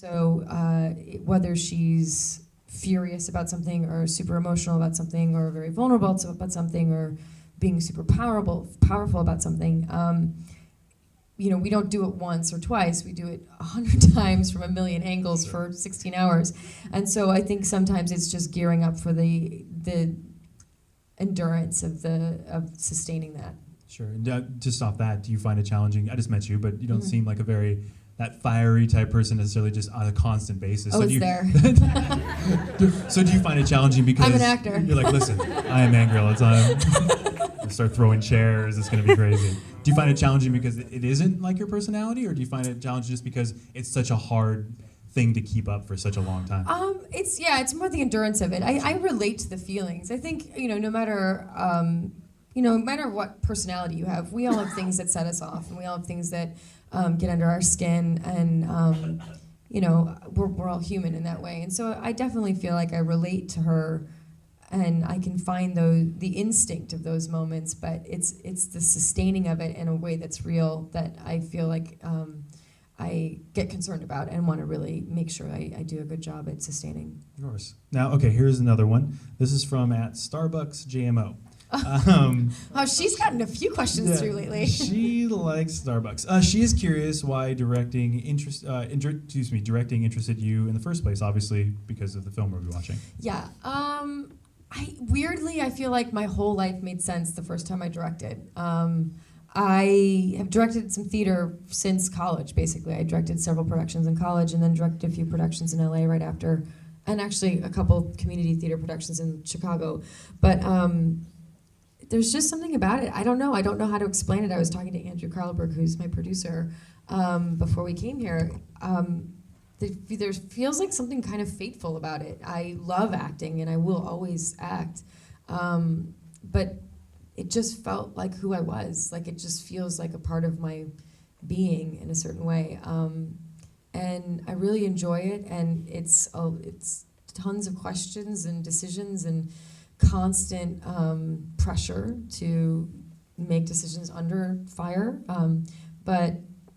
So whether she's furious about something or super emotional about something or very vulnerable about something or being super powerful about something, we don't do it once or twice. We do it 100 times from a million angles for 16 hours. And so I think sometimes it's just gearing up for the endurance of sustaining that. Sure. And just off that, do you find it challenging? I just met you, but you don't seem like that fiery type person necessarily just on a constant basis. Oh, So it's there. So do you find it challenging because I'm an actor. You're like, listen, I am angry all the time. Start throwing chairs. It's going to be crazy. Do you find it challenging because it isn't like your personality, or do you find it challenging just because it's such a hard thing to keep up for such a long time? It's more the endurance of it. I relate to the feelings. I think no matter what personality you have, we all have things that set us off, and we all have things that get under our skin, and we're all human in that way. And so I definitely feel like I relate to her, and I can find the instinct of those moments, but it's the sustaining of it in a way that's real that I feel like I get concerned about and want to really make sure I do a good job at sustaining. Of course. Now, okay, here's another one. This is from @Starbucks JMO. She's gotten a few questions through lately. She likes Starbucks. She is curious why directing interested you in the first place, obviously because of the film we'll be watching. Yeah. I feel like my whole life made sense the first time I directed. I have directed some theater since college, basically. I directed several productions in college and then directed a few productions in LA right after, and actually a couple community theater productions in Chicago. But there's just something about it. I don't know how to explain it. I was talking to Andrew Carlberg, who's my producer, before we came here. There feels like something kind of fateful about it. I love acting, and I will always act. But it just felt like who I was. Like it just feels like a part of my being in a certain way. And I really enjoy it, and it's tons of questions and decisions and constant pressure to make decisions under fire. But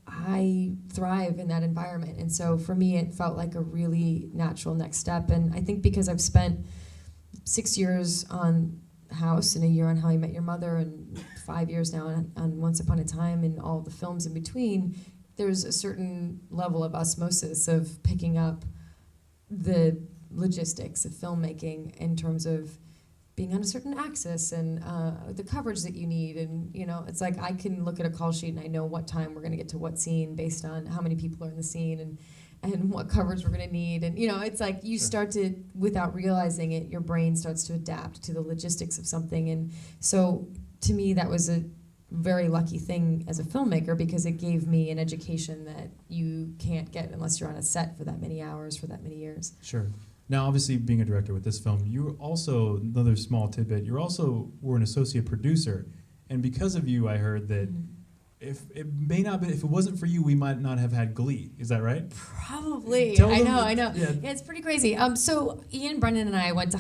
I thrive in that environment. And so for me, it felt like a really natural next step. And I think because I've spent 6 years on House and a year on How I Met Your Mother and 5 years now on Once Upon a Time and all the films in between, there's a certain level of osmosis of picking up the logistics of filmmaking in terms of being on a certain axis and the coverage that you need. And it's like I can look at a call sheet and I know what time we're going to get to what scene based on how many people are in the scene and what coverage we're going to need. And it's like you start to, without realizing it, your brain starts to adapt to the logistics of something. And so to me, that was a very lucky thing as a filmmaker because it gave me an education that you can't get unless you're on a set for that many hours for that many years. Sure. Now, obviously, being a director with this film, you also, another small tidbit, you also were an associate producer. And because of you, I heard that if it wasn't for you, we might not have had Glee. Is that right? Probably. I know. Yeah, it's pretty crazy. So Ian Brennan and I went to